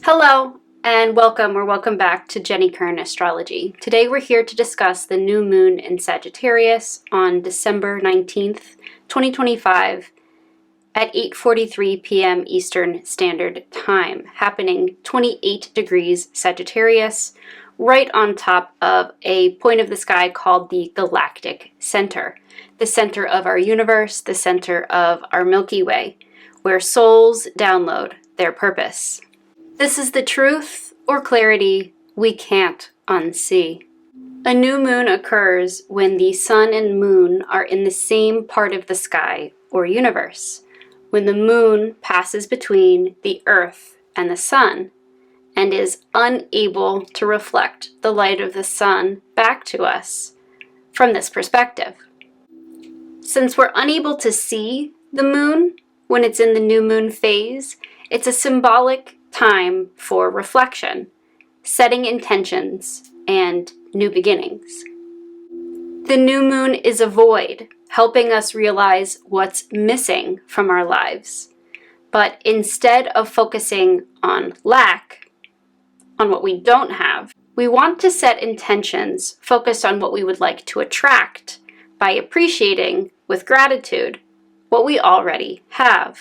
Hello and welcome back to Jenny Kern Astrology. Today we're here to discuss the new moon in Sagittarius on December 19th, 2025 at 8:43 p.m. Eastern Standard Time, happening 28 degrees Sagittarius, right on top of a point of the sky called the Galactic Center, the center of our universe, the center of our Milky Way, where souls download their purpose. This is the truth or clarity we can't unsee. A new moon occurs when the sun and moon are in the same part of the sky or universe, when the moon passes between the earth and the sun and is unable to reflect the light of the sun back to us from this perspective. Since we're unable to see the moon when it's in the new moon phase, it's a symbolic time for reflection, setting intentions, and new beginnings. The new moon is a void, helping us realize what's missing from our lives. But instead of focusing on lack, on what we don't have, we want to set intentions focused on what we would like to attract by appreciating, with gratitude, what we already have,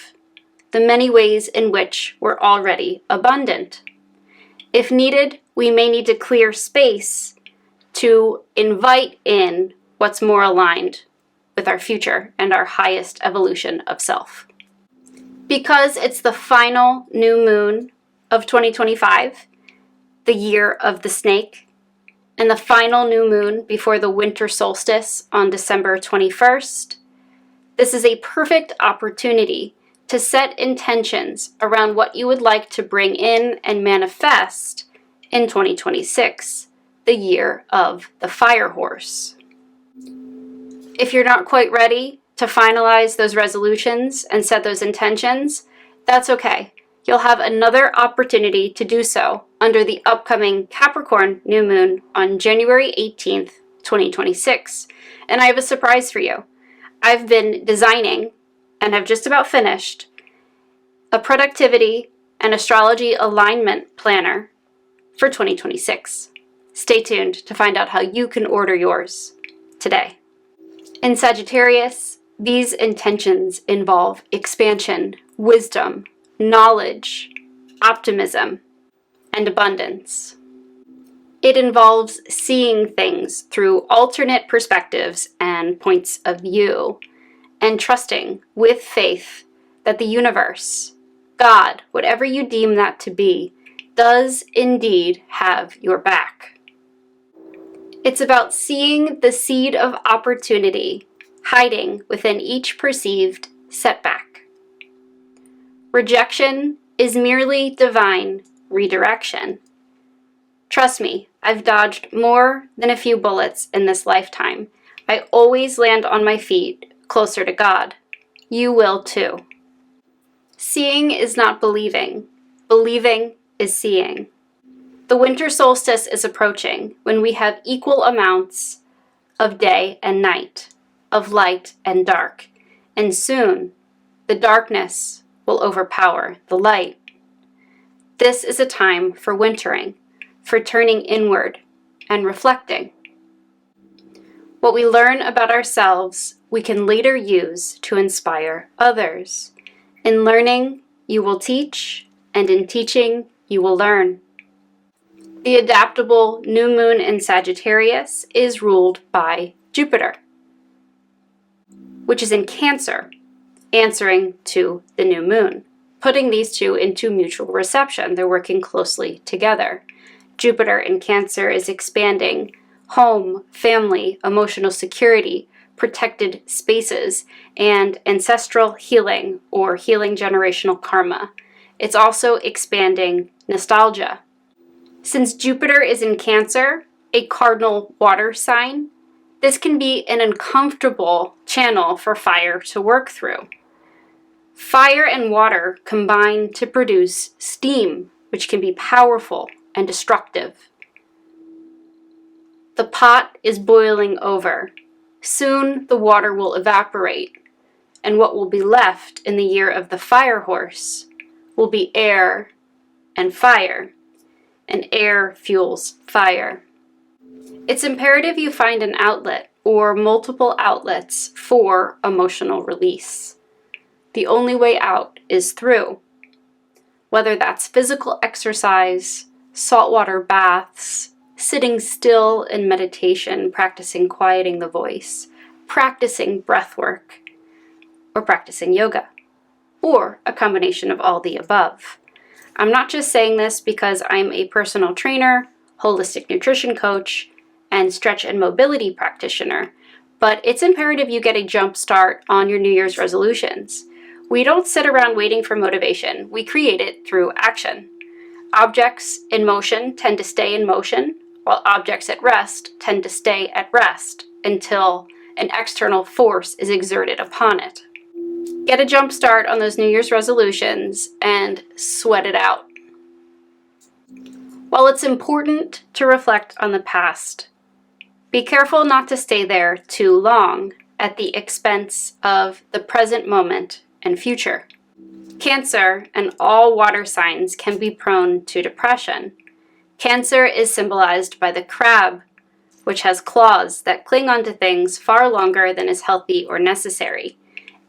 the many ways in which we're already abundant. If needed, we may need to clear space to invite in what's more aligned with our future and our highest evolution of self. Because it's the final new moon of 2025, the year of the snake, and the final new moon before the winter solstice on December 21st, this is a perfect opportunity to set intentions around what you would like to bring in and manifest in 2026, the year of the fire horse. If you're not quite ready to finalize those resolutions and set those intentions, that's okay. You'll have another opportunity to do so under the upcoming Capricorn new moon on January 18th, 2026. And I have a surprise for you. I've been designing and have just about finished a productivity and astrology alignment planner for 2026. Stay tuned to find out how you can order yours today. In Sagittarius, these intentions involve expansion, wisdom, knowledge, optimism, and abundance. It involves seeing things through alternate perspectives and points of view, and trusting with faith that the universe, God, whatever you deem that to be, does indeed have your back. It's about seeing the seed of opportunity hiding within each perceived setback. Rejection is merely divine redirection. Trust me, I've dodged more than a few bullets in this lifetime. I always land on my feet closer to God. You will too. Seeing is not believing. Believing is seeing. The winter solstice is approaching when we have equal amounts of day and night, of light and dark, and soon the darkness will overpower the light. This is a time for wintering, for turning inward and reflecting. What we learn about ourselves, we can later use to inspire others. In learning, you will teach, and in teaching, you will learn. The adaptable new moon in Sagittarius is ruled by Jupiter, which is in Cancer, answering to the new moon, putting these two into mutual reception. They're working closely together. Jupiter in Cancer is expanding home, family, emotional security, protected spaces, and ancestral healing or healing generational karma. It's also expanding nostalgia. Since Jupiter is in Cancer, a cardinal water sign, this can be an uncomfortable channel for fire to work through. Fire and water combine to produce steam, which can be powerful and destructive. The pot is boiling over. Soon the water will evaporate, and what will be left in the year of the fire horse will be air and fire, and air fuels fire. It's imperative you find an outlet or multiple outlets for emotional release. The only way out is through. Whether that's physical exercise, saltwater baths, sitting still in meditation, practicing quieting the voice, practicing breath work, or practicing yoga, or a combination of all the above. I'm not just saying this because I'm a personal trainer, holistic nutrition coach, and stretch and mobility practitioner, but it's imperative you get a jump start on your New Year's resolutions. We don't sit around waiting for motivation. We create it through action. Objects in motion tend to stay in motion, while objects at rest tend to stay at rest until an external force is exerted upon it. Get a jump start on those New Year's resolutions and sweat it out. While it's important to reflect on the past, be careful not to stay there too long at the expense of the present moment and future. Cancer and all water signs can be prone to depression. Cancer is symbolized by the crab, which has claws that cling onto things far longer than is healthy or necessary.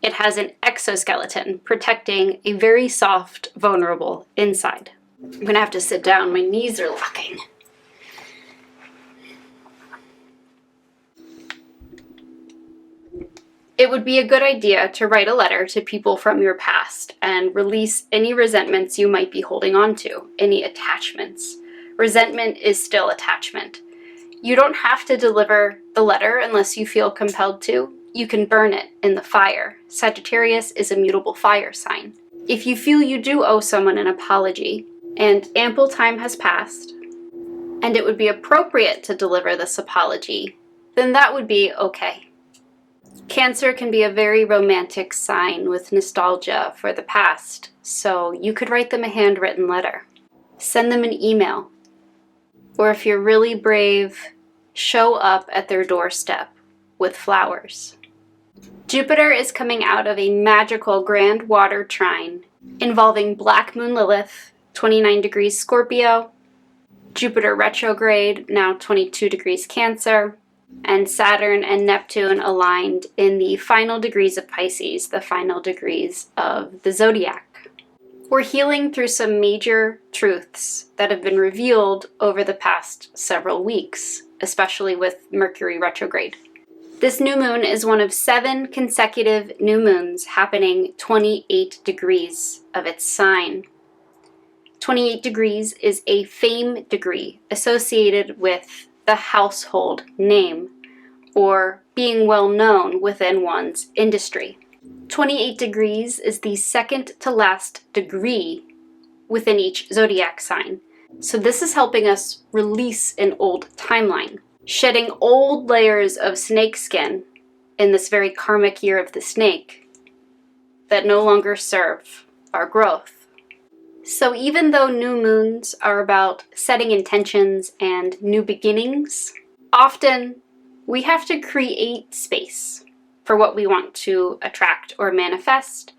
It has an exoskeleton protecting a very soft, vulnerable inside. I'm going to have to sit down. My knees are locking. It would be a good idea to write a letter to people from your past and release any resentments you might be holding on to, any attachments. Resentment is still attachment. You don't have to deliver the letter unless you feel compelled to. You can burn it in the fire. Sagittarius is a mutable fire sign. If you feel you do owe someone an apology, and ample time has passed, and it would be appropriate to deliver this apology, then that would be okay. Cancer can be a very romantic sign with nostalgia for the past, so you could write them a handwritten letter. Send them an email. Or if you're really brave, show up at their doorstep with flowers. Jupiter is coming out of a magical grand water trine involving Black Moon Lilith, 29 degrees Scorpio, Jupiter retrograde, now 22 degrees Cancer, and Saturn and Neptune aligned in the final degrees of Pisces, the final degrees of the zodiac. We're healing through some major truths that have been revealed over the past several weeks, especially with Mercury retrograde. This new moon is one of 7 consecutive new moons happening 28 degrees of its sign. 28 degrees is a fame degree associated with the household name, or being well known within one's industry. 28 degrees is the second to last degree within each zodiac sign. So this is helping us release an old timeline, shedding old layers of snake skin in this very karmic year of the snake that no longer serve our growth. So even though new moons are about setting intentions and new beginnings, often we have to create space for what we want to attract or manifest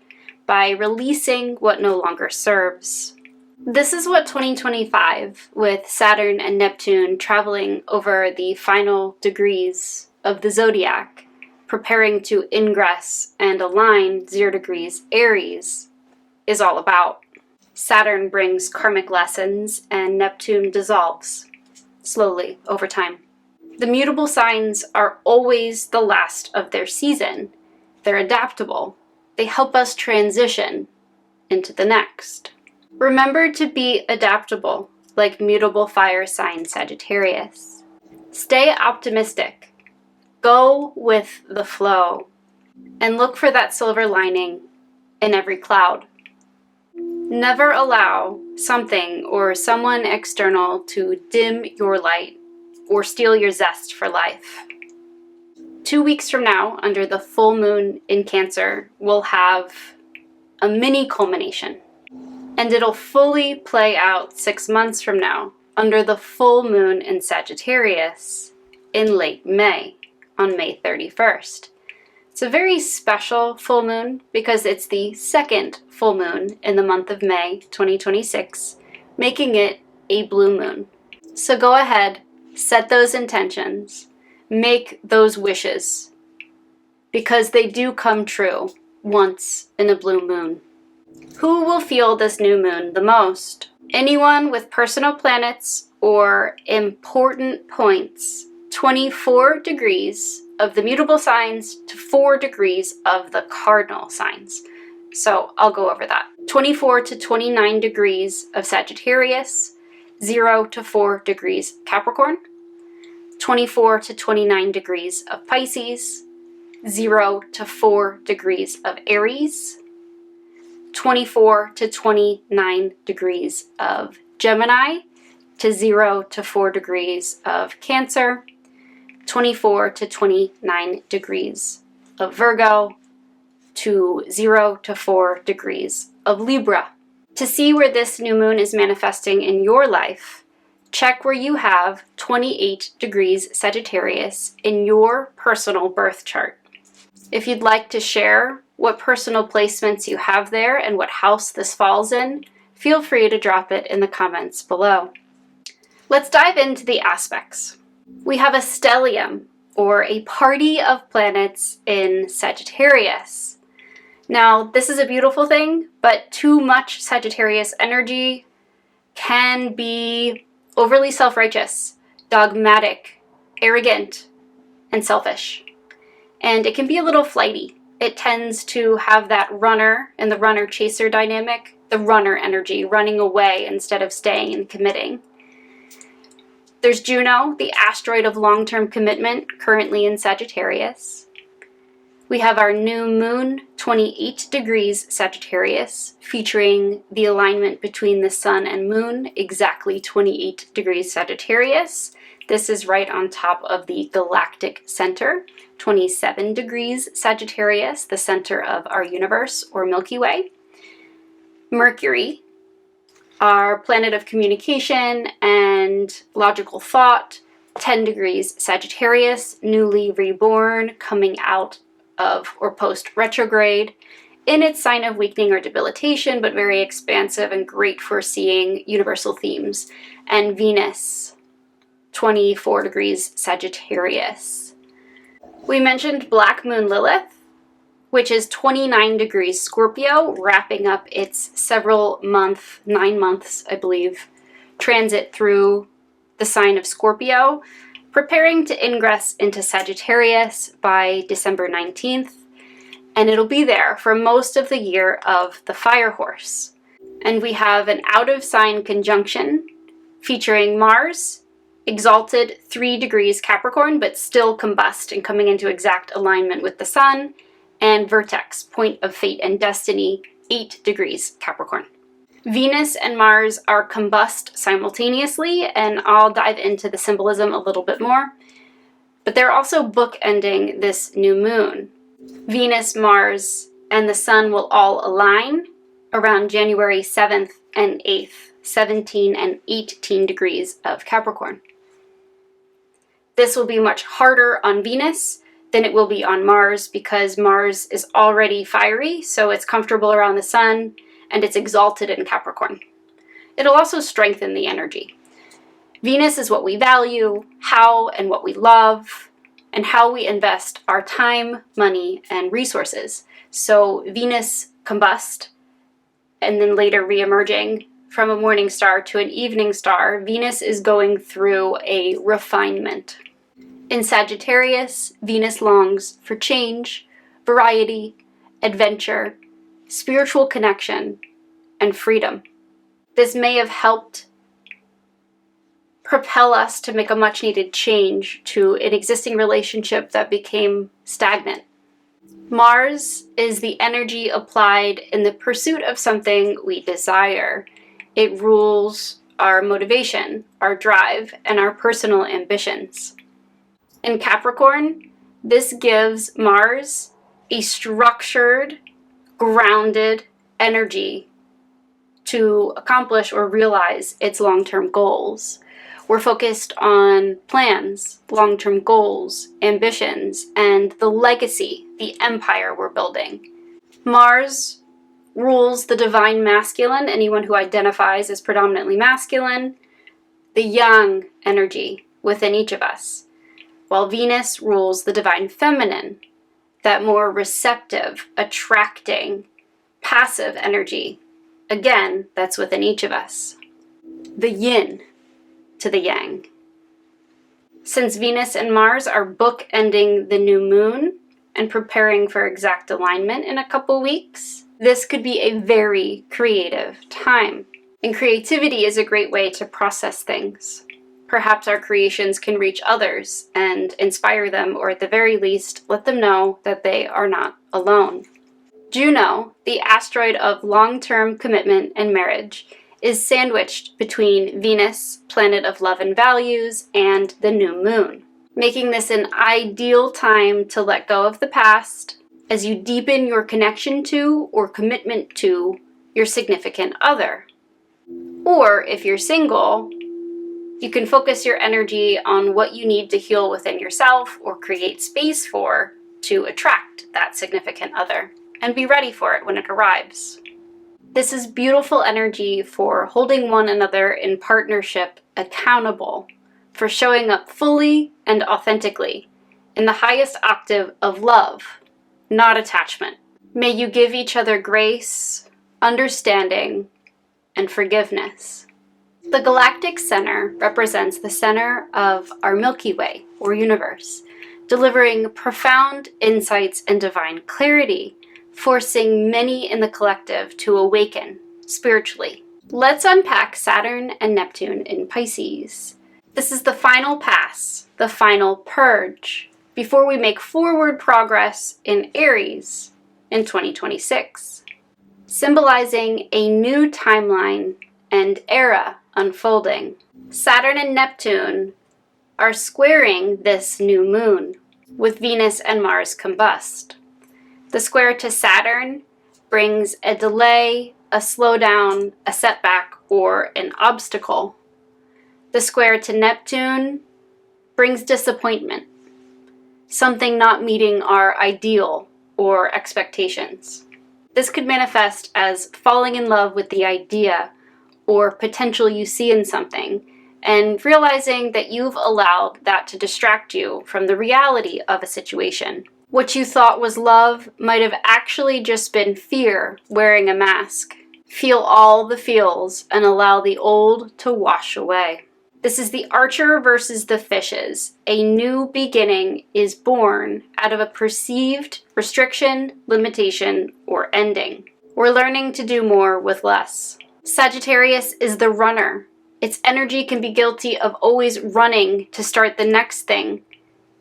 by releasing what no longer serves. This is what 2025, with Saturn and Neptune traveling over the final degrees of the zodiac, preparing to ingress and align 0 degrees Aries, is all about. Saturn brings karmic lessons and Neptune dissolves slowly over time. The mutable signs are always the last of their season. They're adaptable. They help us transition into the next. Remember to be adaptable, like mutable fire sign Sagittarius. Stay optimistic. Go with the flow. And look for that silver lining in every cloud. Never allow something or someone external to dim your light or steal your zest for life. 2 weeks from now, under the full moon in Cancer, we'll have a mini culmination. And it'll fully play out 6 months from now, under the full moon in Sagittarius in late May, on May 31st. It's a very special full moon because it's the second full moon in the month of May 2026, making it a blue moon. So go ahead, set those intentions, make those wishes, because they do come true once in a blue moon. Who will feel this new moon the most? Anyone with personal planets or important points, 24 degrees of the mutable signs to 4 degrees of the cardinal signs. So I'll go over that. 24 to 29 degrees of Sagittarius, 0 to 4 degrees Capricorn, 24 to 29 degrees of Pisces, 0 to 4 degrees of Aries, 24 to 29 degrees of Gemini, to 0 to 4 degrees of Cancer, 24 to 29 degrees of Virgo, to 0 to 4 degrees of Libra. To see where this new moon is manifesting in your life, check where you have 28 degrees Sagittarius in your personal birth chart. If you'd like to share what personal placements you have there and what house this falls in, feel free to drop it in the comments below. Let's dive into the aspects. We have a stellium, or a party of planets in Sagittarius. Now, this is a beautiful thing, but too much Sagittarius energy can be overly self-righteous, dogmatic, arrogant, and selfish. And it can be a little flighty. It tends to have that runner and the runner-chaser dynamic, the runner energy, running away instead of staying and committing. There's Juno, the asteroid of long-term commitment, currently in Sagittarius. We have our new moon, 28 degrees Sagittarius, featuring the alignment between the sun and moon, exactly 28 degrees Sagittarius. This is right on top of the Galactic Center, 27 degrees Sagittarius, the center of our universe, or Milky Way. Mercury, our planet of communication and logical thought, 10 degrees Sagittarius, newly reborn, coming out of or post-retrograde, in its sign of weakening or debilitation, but very expansive and great for seeing universal themes. And Venus, 24 degrees Sagittarius. We mentioned Black Moon Lilith, which is 29 degrees Scorpio, wrapping up its several month, 9 months, I believe, transit through the sign of Scorpio, preparing to ingress into Sagittarius by December 19th, and it'll be there for most of the year of the Fire Horse. And we have an out-of-sign conjunction featuring Mars, exalted 3 degrees Capricorn, but still combust and coming into exact alignment with the Sun, and Vertex, point of fate and destiny, 8 degrees Capricorn. Venus and Mars are combust simultaneously, and I'll dive into the symbolism a little bit more, but they're also bookending this new moon. Venus, Mars, and the Sun will all align around January 7th and 8th, 17 and 18 degrees of Capricorn. This will be much harder on Venus than it will be on Mars, because Mars is already fiery, so it's comfortable around the Sun, and it's exalted in Capricorn. It'll also strengthen the energy. Venus is what we value, how and what we love, and how we invest our time, money, and resources. So Venus combust, and then later re-emerging from a morning star to an evening star, Venus is going through a refinement. In Sagittarius, Venus longs for change, variety, adventure, spiritual connection, and freedom. This may have helped propel us to make a much-needed change to an existing relationship that became stagnant. Mars is the energy applied in the pursuit of something we desire. It rules our motivation, our drive, and our personal ambitions. In Capricorn, this gives Mars a structured, grounded energy to accomplish or realize its long-term goals. We're focused on plans, long-term goals, ambitions, and the legacy, the empire we're building. Mars rules the divine masculine, anyone who identifies as predominantly masculine, the yang energy within each of us, while Venus rules the divine feminine, that more receptive, attracting, passive energy. Again, that's within each of us. The yin to the yang. Since Venus and Mars are bookending the new moon and preparing for exact alignment in a couple weeks, this could be a very creative time. And creativity is a great way to process things. Perhaps our creations can reach others and inspire them, or at the very least, let them know that they are not alone. Juno, the asteroid of long-term commitment and marriage, is sandwiched between Venus, planet of love and values, and the new moon, making this an ideal time to let go of the past as you deepen your connection to or commitment to your significant other. Or if you're single, you can focus your energy on what you need to heal within yourself or create space for to attract that significant other, and be ready for it when it arrives. This is beautiful energy for holding one another in partnership accountable, for showing up fully and authentically in the highest octave of love, not attachment. May you give each other grace, understanding, and forgiveness. The Galactic Center represents the center of our Milky Way, or universe, delivering profound insights and divine clarity, forcing many in the collective to awaken spiritually. Let's unpack Saturn and Neptune in Pisces. This is the final pass, the final purge, before we make forward progress in Aries in 2026, symbolizing a new timeline and era unfolding. Saturn and Neptune are squaring this new moon, with Venus and Mars combust. The square to Saturn brings a delay, a slowdown, a setback, or an obstacle. The square to Neptune brings disappointment, something not meeting our ideal or expectations. This could manifest as falling in love with the idea or potential you see in something, and realizing that you've allowed that to distract you from the reality of a situation. What you thought was love might have actually just been fear wearing a mask. Feel all the feels and allow the old to wash away. This is the Archer versus the Fishes. A new beginning is born out of a perceived restriction, limitation, or ending. We're learning to do more with less. Sagittarius is the runner. Its energy can be guilty of always running to start the next thing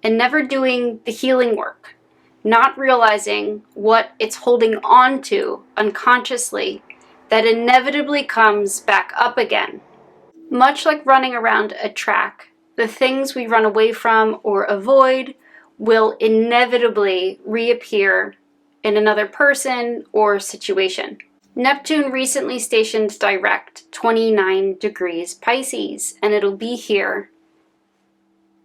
and never doing the healing work, not realizing what it's holding on to unconsciously that inevitably comes back up again. Much like running around a track, the things we run away from or avoid will inevitably reappear in another person or situation. Neptune recently stationed direct 29 degrees Pisces, and it'll be here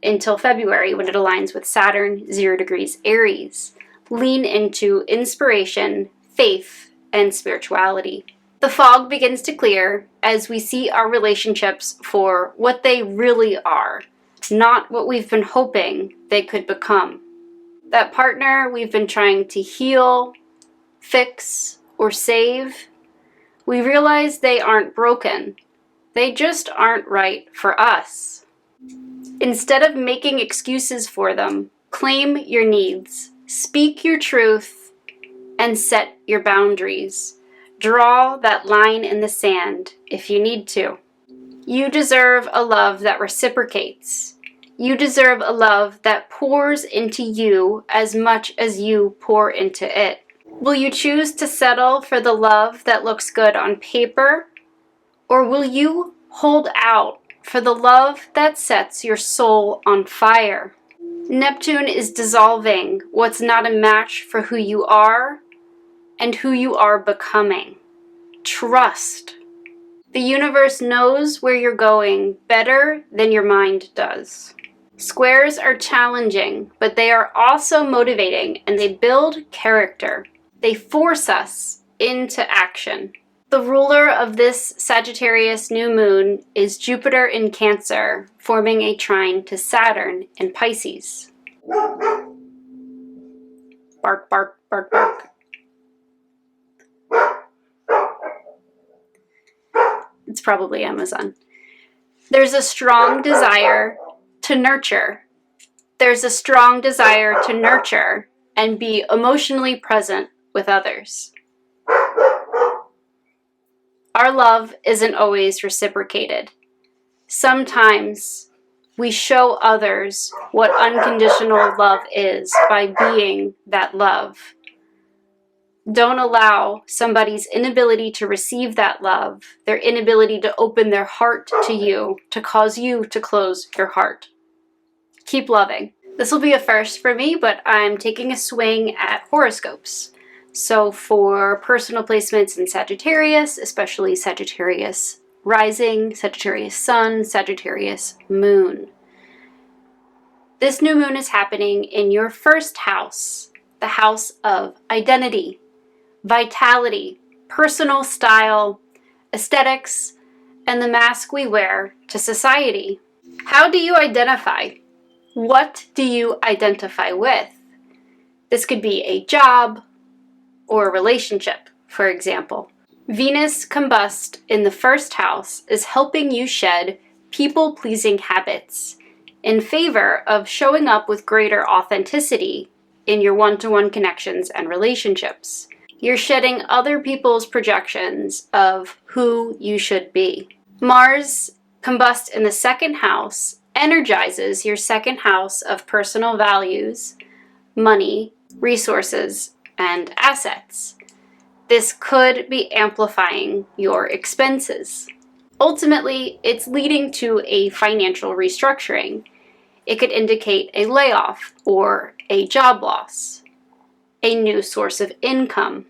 until February when it aligns with Saturn 0 degrees Aries. Lean into inspiration, faith, and spirituality. The fog begins to clear as we see our relationships for what they really are, not what we've been hoping they could become. That partner we've been trying to heal, fix, or save, we realize they aren't broken. They just aren't right for us. Instead of making excuses for them, claim your needs, speak your truth, and set your boundaries. Draw that line in the sand if you need to. You deserve a love that reciprocates. You deserve a love that pours into you as much as you pour into it. Will you choose to settle for the love that looks good on paper? Or will you hold out for the love that sets your soul on fire? Neptune is dissolving what's not a match for who you are and who you are becoming. Trust. The universe knows where you're going better than your mind does. Squares are challenging, but they are also motivating, and they build character. They force us into action. The ruler of this Sagittarius new moon is Jupiter in Cancer, forming a trine to Saturn in Pisces. Bark, bark, bark, bark. It's probably Amazon. There's a strong desire to nurture. There's a strong desire to nurture and be emotionally present with others. Our love isn't always reciprocated. Sometimes we show others what unconditional love is by being that love. Don't allow somebody's inability to receive that love, their inability to open their heart to you, to cause you to close your heart. Keep loving. This will be a first for me, but I'm taking a swing at horoscopes. So for personal placements in Sagittarius, especially Sagittarius rising, Sagittarius sun, Sagittarius moon. This new moon is happening in your first house, the house of identity, vitality, personal style, aesthetics, and the mask we wear to society. How do you identify? What do you identify with? This could be a job or a relationship, for example. Venus combust in the first house is helping you shed people-pleasing habits in favor of showing up with greater authenticity in your one-to-one connections and relationships. You're shedding other people's projections of who you should be. Mars combust in the second house energizes your second house of personal values, money, resources, and assets. This could be amplifying your expenses. Ultimately, it's leading to a financial restructuring. It could indicate a layoff or a job loss, a new source of income,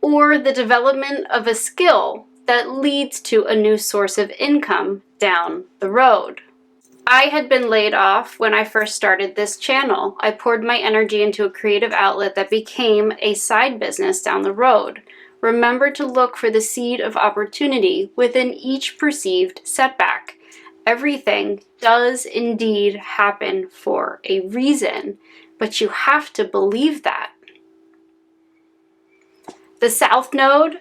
or the development of a skill that leads to a new source of income down the road. I had been laid off when I first started this channel. I poured my energy into a creative outlet that became a side business down the road. Remember to look for the seed of opportunity within each perceived setback. Everything does indeed happen for a reason, but you have to believe that. The South Node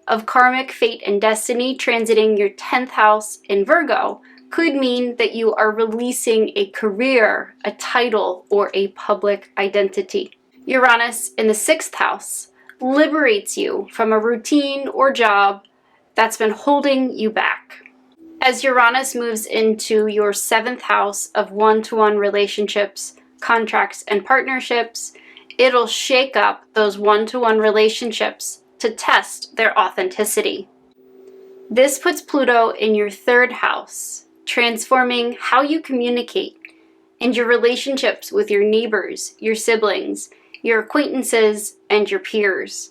of karmic fate and destiny transiting your 10th house in Virgo could mean that you are releasing a career, a title, or a public identity. Uranus in the 6th house liberates you from a routine or job that's been holding you back. As Uranus moves into your 7th house of one-to-one relationships, contracts, and partnerships, it'll shake up those one-to-one relationships to test their authenticity. This puts Pluto in your 3rd house, transforming how you communicate and your relationships with your neighbors, your siblings, your acquaintances, and your peers.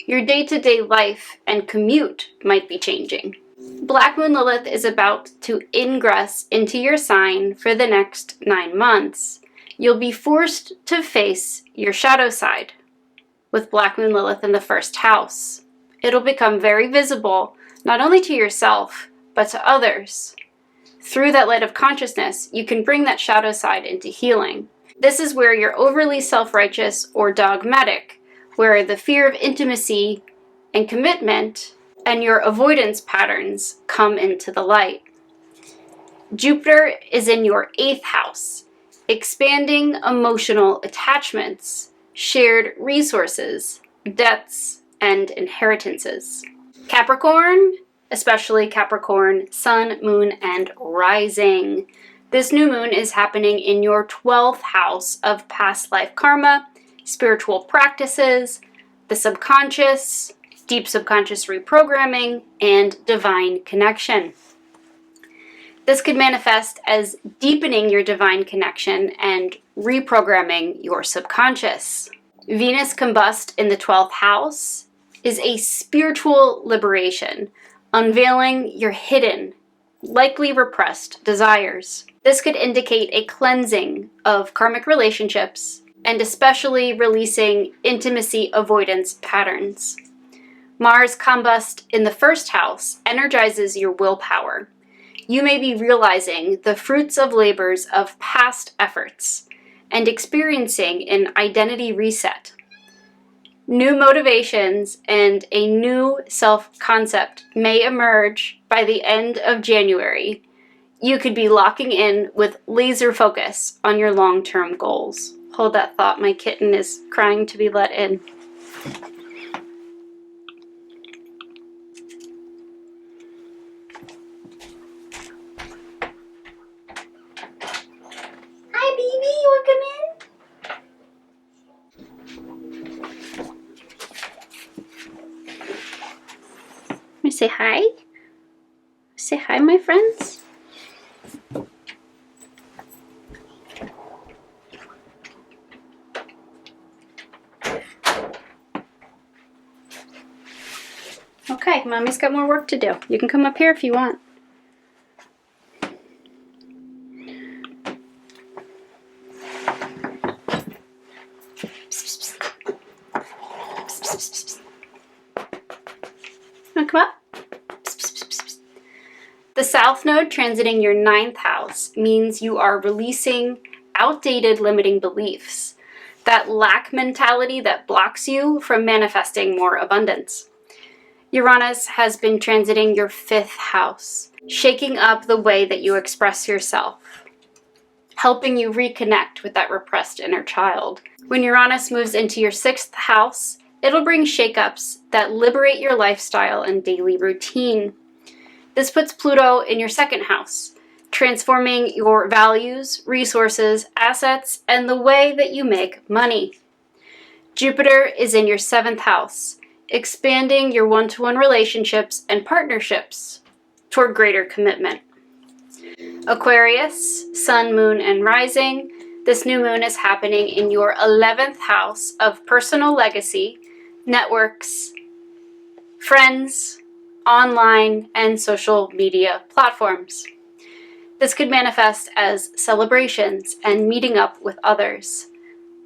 Your day-to-day life and commute might be changing. Black Moon Lilith is about to ingress into your sign for the next 9 months. You'll be forced to face your shadow side with Black Moon Lilith in the 1st house. It'll become very visible, not only to yourself, but to others. Through that light of consciousness, you can bring that shadow side into healing. This is where you're overly self-righteous or dogmatic, where the fear of intimacy and commitment and your avoidance patterns come into the light. Jupiter is in your 8th house, expanding emotional attachments, shared resources, debts, and inheritances. Capricorn, especially Capricorn, sun, moon, and rising. This new moon is happening in your 12th house of past life karma, spiritual practices, the subconscious, deep subconscious reprogramming, and divine connection. This could manifest as deepening your divine connection and reprogramming your subconscious. Venus combust in the 12th house is a spiritual liberation, unveiling your hidden, likely repressed desires. This could indicate a cleansing of karmic relationships and especially releasing intimacy avoidance patterns. Mars combust in the first house energizes your willpower. You may be realizing the fruits of labors of past efforts and experiencing an identity reset. New motivations and a new self-concept may emerge by the end of January. You could be locking in with laser focus on your long-term goals. Hold that thought, my kitten is crying to be let in. Hi, baby, you want to come in? Want to say hi? Say hi, my friends. Okay, Mommy's got more work to do. You can come up here if you want. Wanna come up? The South Node transiting your 9th house means you are releasing outdated limiting beliefs, that lack mentality that blocks you from manifesting more abundance. Uranus has been transiting your 5th house, shaking up the way that you express yourself, helping you reconnect with that repressed inner child. When Uranus moves into your 6th house, it'll bring shakeups that liberate your lifestyle and daily routine. This puts Pluto in your 2nd house, transforming your values, resources, assets, and the way that you make money. Jupiter is in your 7th house, expanding your one-to-one relationships and partnerships toward greater commitment. Aquarius, Sun, Moon, and Rising. This new moon is happening in your 11th house of personal legacy, networks, friends, online, and social media platforms. This could manifest as celebrations and meeting up with others.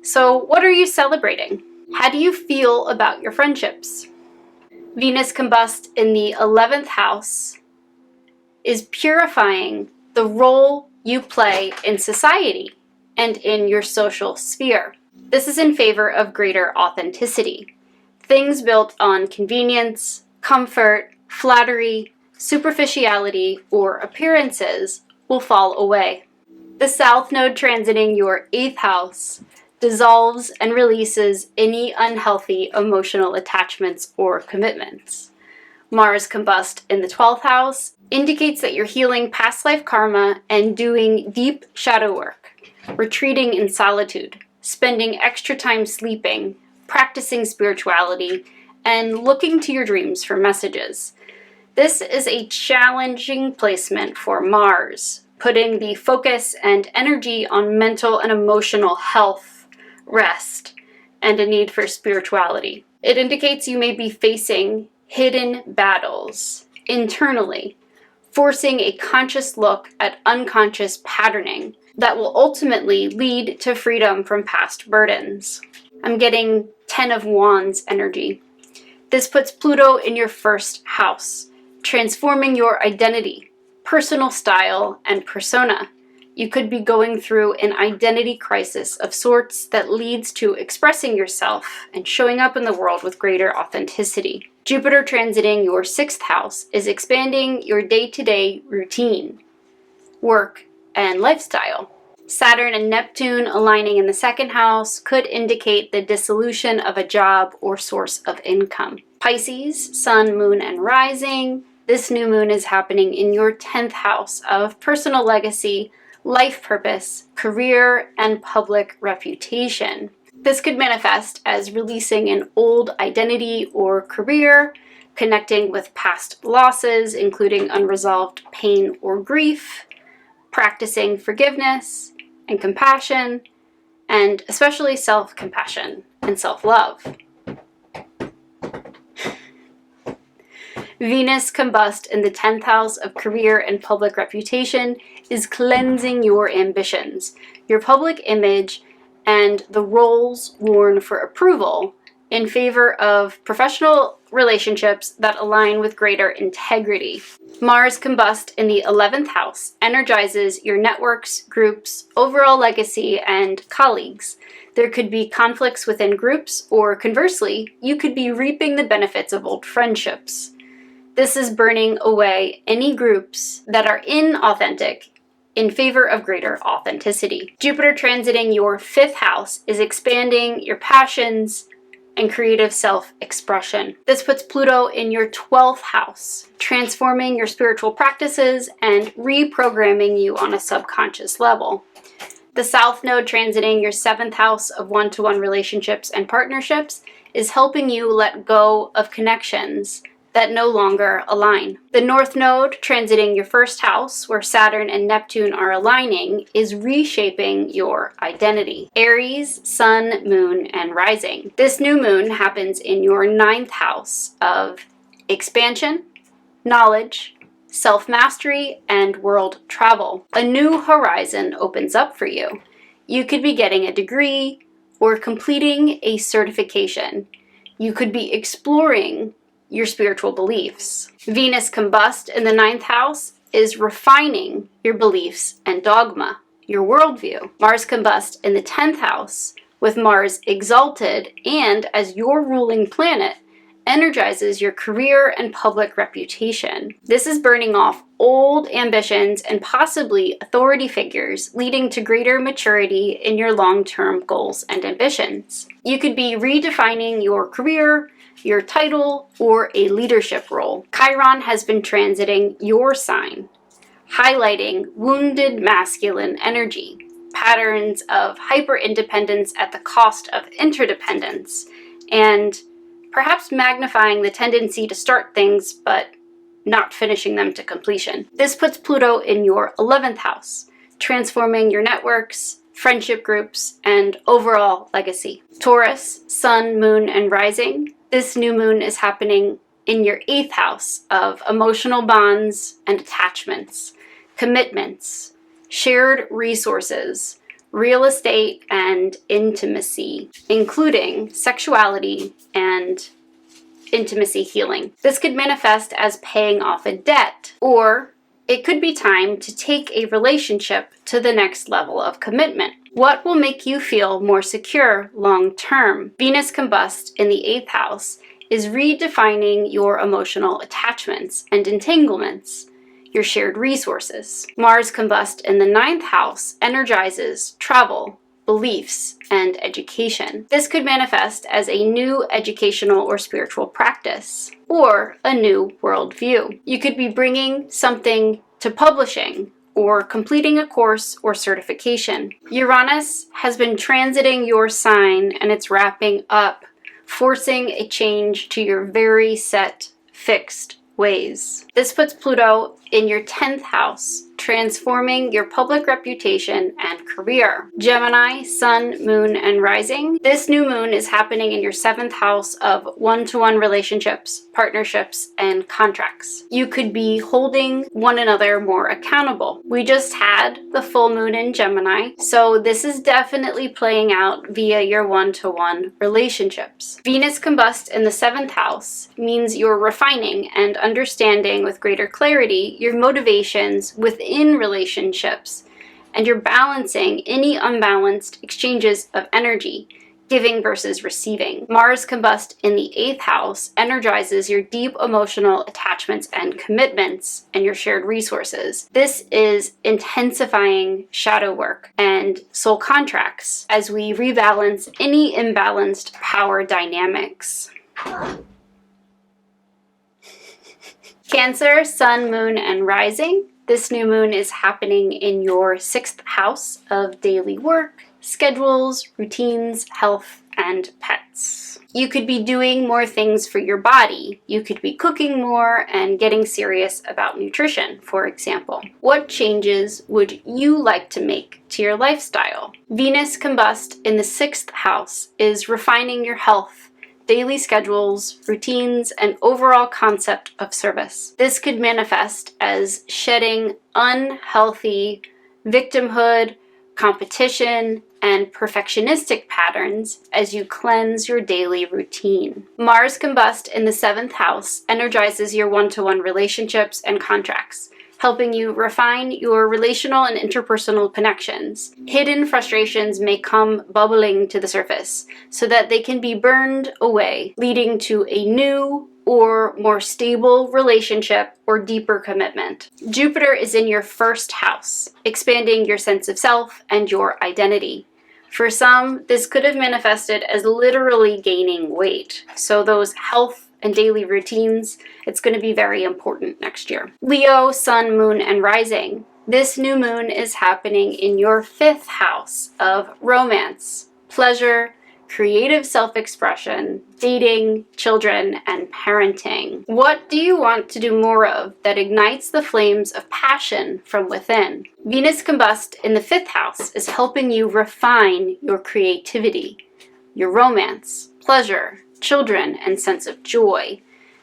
So, what are you celebrating? How do you feel about your friendships? Venus combust in the 11th house is purifying the role you play in society and in your social sphere. This is in favor of greater authenticity. Things built on convenience, comfort, flattery, superficiality, or appearances will fall away. The South Node transiting your 8th house dissolves and releases any unhealthy emotional attachments or commitments. Mars combust in the 12th house indicates that you're healing past life karma and doing deep shadow work, retreating in solitude, spending extra time sleeping, practicing spirituality, and looking to your dreams for messages. This is a challenging placement for Mars, putting the focus and energy on mental and emotional health, rest, and a need for spirituality. It indicates you may be facing hidden battles internally, forcing a conscious look at unconscious patterning that will ultimately lead to freedom from past burdens. I'm getting 10 of Wands energy. This puts Pluto in your 1st house, transforming your identity, personal style, and persona. You could be going through an identity crisis of sorts that leads to expressing yourself and showing up in the world with greater authenticity. Jupiter transiting your 6th house is expanding your day-to-day routine, work, and lifestyle. Saturn and Neptune aligning in the 2nd house could indicate the dissolution of a job or source of income. Pisces, Sun, Moon, and Rising. This new moon is happening in your 10th house of personal legacy, life purpose, career, and public reputation. This could manifest as releasing an old identity or career, connecting with past losses, including unresolved pain or grief, practicing forgiveness and compassion, and especially self-compassion and self-love. Venus combust in the 10th house of career and public reputation is cleansing your ambitions, your public image, and the roles worn for approval in favor of professional relationships that align with greater integrity. Mars combust in the 11th house energizes your networks, groups, overall legacy, and colleagues. There could be conflicts within groups, or conversely, you could be reaping the benefits of old friendships. This is burning away any groups that are inauthentic in favor of greater authenticity. Jupiter transiting your 5th house is expanding your passions and creative self-expression. This puts Pluto in your 12th house, transforming your spiritual practices and reprogramming you on a subconscious level. The South Node transiting your 7th house of one-to-one relationships and partnerships is helping you let go of connections that no longer align. The North Node transiting your 1st house, where Saturn and Neptune are aligning, is reshaping your identity. Aries, Sun, Moon, and Rising. This new moon happens in your 9th house of expansion, knowledge, self-mastery, and world travel. A new horizon opens up for you. You could be getting a degree or completing a certification. You could be exploring your spiritual beliefs. Venus combust in the 9th house is refining your beliefs and dogma, your worldview. Mars combust in the 10th house, with Mars exalted and as your ruling planet, energizes your career and public reputation. This is burning off old ambitions and possibly authority figures, leading to greater maturity in your long-term goals and ambitions. You could be redefining your career, your title, or a leadership role. Chiron has been transiting your sign, highlighting wounded masculine energy, patterns of hyper-independence at the cost of interdependence, and perhaps magnifying the tendency to start things but not finishing them to completion. This puts Pluto in your 11th house, transforming your networks, friendship groups, and overall legacy. Taurus, Sun, Moon, and Rising. This new moon is happening in your 8th house of emotional bonds and attachments, commitments, shared resources, real estate, and intimacy, including sexuality and intimacy healing. This could manifest as paying off a debt, or it could be time to take a relationship to the next level of commitment. What will make you feel more secure long term? Venus combust in the 8th house is redefining your emotional attachments and entanglements, your shared resources. Mars combust in the 9th house energizes travel, beliefs, and education. This could manifest as a new educational or spiritual practice, or a new worldview. You could be bringing something to publishing, or completing a course or certification. Uranus has been transiting your sign and it's wrapping up, forcing a change to your very set, fixed ways. This puts Pluto in your 10th house, transforming your public reputation and career. Gemini, Sun, Moon, and Rising. This new moon is happening in your 7th house of one-to-one relationships, partnerships, and contracts. You could be holding one another more accountable. We just had the full moon in Gemini, so this is definitely playing out via your one-to-one relationships. Venus combust in the 7th house means you're refining and understanding with greater clarity your motivations within relationships, and you're balancing any unbalanced exchanges of energy, giving versus receiving. Mars combust in the 8th house energizes your deep emotional attachments and commitments and your shared resources. This is intensifying shadow work and soul contracts as we rebalance any imbalanced power dynamics. Cancer, Sun, Moon, and Rising. This new moon is happening in your 6th house of daily work, schedules, routines, health, and pets. You could be doing more things for your body. You could be cooking more and getting serious about nutrition, for example. What changes would you like to make to your lifestyle? Venus combust in the 6th house is refining your health, daily schedules, routines, and overall concept of service. This could manifest as shedding unhealthy victimhood, competition, and perfectionistic patterns as you cleanse your daily routine. Mars combust in the 7th house energizes your one-to-one relationships and contracts, helping you refine your relational and interpersonal connections. Hidden frustrations may come bubbling to the surface so that they can be burned away, leading to a new or more stable relationship or deeper commitment. Jupiter is in your 1st house, expanding your sense of self and your identity. For some, this could have manifested as literally gaining weight. So those health and daily routines, it's going to be very important next year. Leo, Sun, Moon, and Rising. This new moon is happening in your 5th house of romance, pleasure, creative self-expression, dating, children, and parenting. What do you want to do more of that ignites the flames of passion from within? Venus combust in the 5th house is helping you refine your creativity, your romance, pleasure, children, and sense of joy.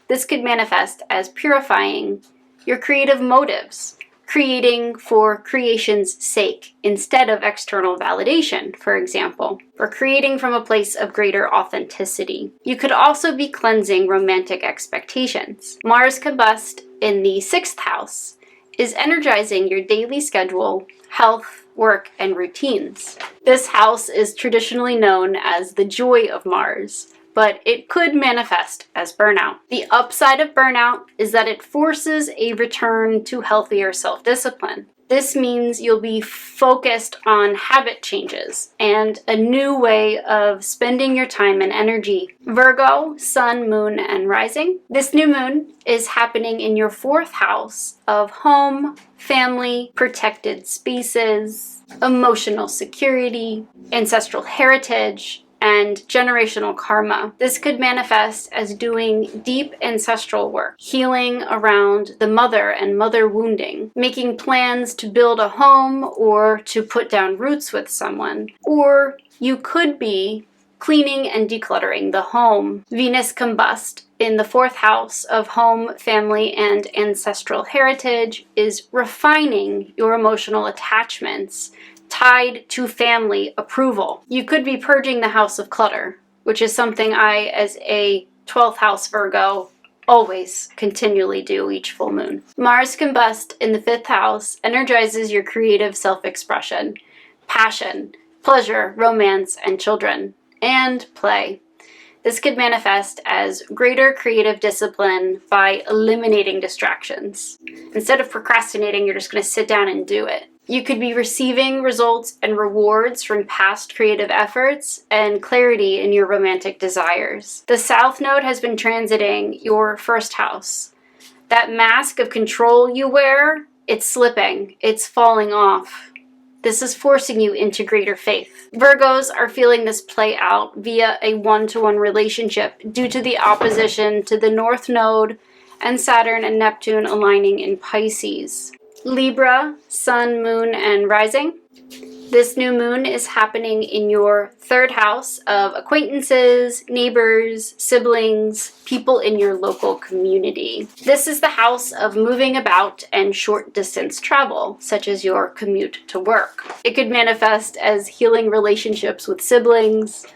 This could manifest as purifying your creative motives, creating for creation's sake instead of external validation, for example, or creating from a place of greater authenticity. You could also be cleansing romantic expectations. Mars combust in the 6th house is energizing your daily schedule, health, work, and routines. This house is traditionally known as the joy of Mars, but it could manifest as burnout. The upside of burnout is that it forces a return to healthier self-discipline. This means you'll be focused on habit changes and a new way of spending your time and energy. Virgo, Sun, Moon, and Rising. This new moon is happening in your 4th house of home, family, protected spaces, emotional security, ancestral heritage, and generational karma. This could manifest as doing deep ancestral work, healing around the mother and mother wounding, making plans to build a home or to put down roots with someone. Or you could be cleaning and decluttering the home. Venus combust in the 4th house of home, family, and ancestral heritage is refining your emotional attachments tied to family approval. You could be purging the house of clutter, which is something I, as a 12th house Virgo, always continually do each full moon. Mars combust in the 5th house energizes your creative self-expression, passion, pleasure, romance, and children, and play. This could manifest as greater creative discipline by eliminating distractions. Instead of procrastinating, you're just going to sit down and do it. You could be receiving results and rewards from past creative efforts and clarity in your romantic desires. The South Node has been transiting your 1st house. That mask of control you wear, it's slipping, it's falling off. This is forcing you into greater faith. Virgos are feeling this play out via a one-to-one relationship due to the opposition to the North Node and Saturn and Neptune aligning in Pisces. Libra, Sun, Moon, and Rising. This new moon is happening in your 3rd house of acquaintances, neighbors, siblings, people in your local community. This is the house of moving about and short distance travel, such as your commute to work. It could manifest as healing relationships with siblings,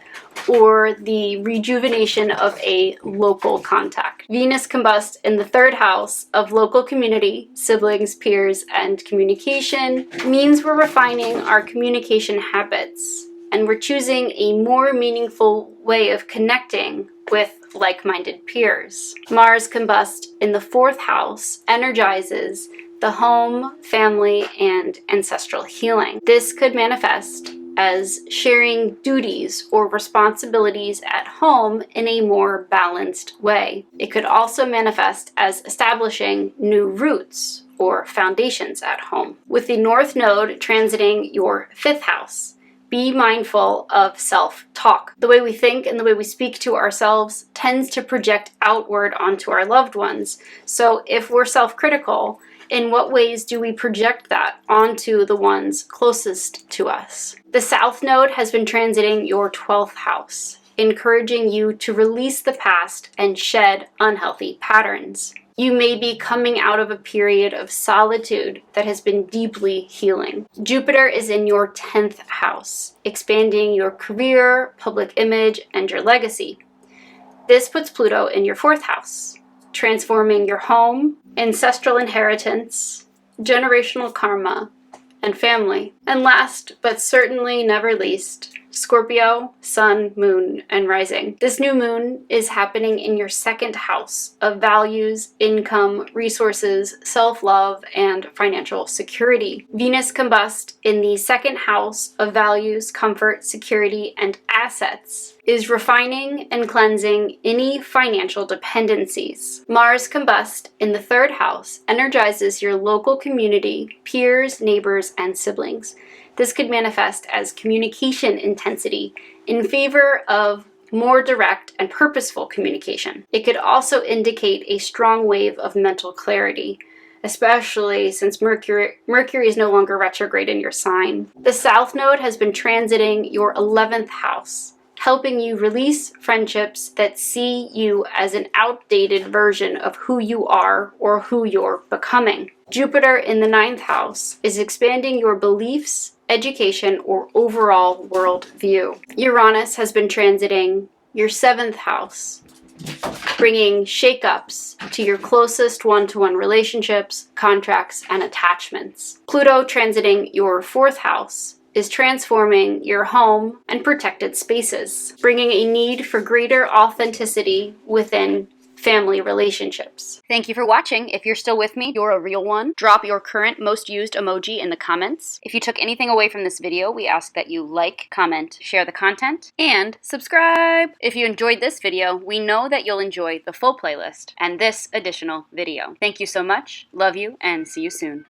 or the rejuvenation of a local contact. Venus combust in the 3rd house of local community, siblings, peers, and communication means we're refining our communication habits and we're choosing a more meaningful way of connecting with like-minded peers. Mars combust in the 4th house energizes the home, family, and ancestral healing. This could manifest as sharing duties or responsibilities at home in a more balanced way. It could also manifest as establishing new roots or foundations at home. With the North Node transiting your 5th house, be mindful of self-talk. The way we think and the way we speak to ourselves tends to project outward onto our loved ones. So if we're self-critical, in what ways do we project that onto the ones closest to us? The South Node has been transiting your 12th house, encouraging you to release the past and shed unhealthy patterns. You may be coming out of a period of solitude that has been deeply healing. Jupiter is in your 10th house, expanding your career, public image, and your legacy. This puts Pluto in your 4th house, transforming your home, ancestral inheritance, generational karma, and family. And last, but certainly never least, Scorpio, Sun, Moon, and Rising. This new moon is happening in your 2nd house of values, income, resources, self-love, and financial security. Venus combust in the 2nd house of values, comfort, security, and assets is refining and cleansing any financial dependencies. Mars combust in the 3rd house energizes your local community, peers, neighbors, and siblings. This could manifest as communication intensity in favor of more direct and purposeful communication. It could also indicate a strong wave of mental clarity, especially since Mercury is no longer retrograde in your sign. The South Node has been transiting your 11th house, helping you release friendships that see you as an outdated version of who you are or who you're becoming. Jupiter in the 9th house is expanding your beliefs, education, or overall world view. Uranus has been transiting your 7th house, bringing shakeups to your closest one-to-one relationships, contracts, and attachments. Pluto transiting your 4th house is transforming your home and protected spaces, bringing a need for greater authenticity within family relationships. Thank you for watching. If you're still with me, you're a real one. Drop your current most used emoji in the comments. If you took anything away from this video, we ask that you like, comment, share the content, and subscribe. If you enjoyed this video, we know that you'll enjoy the full playlist and this additional video. Thank you so much. Love you, and see you soon.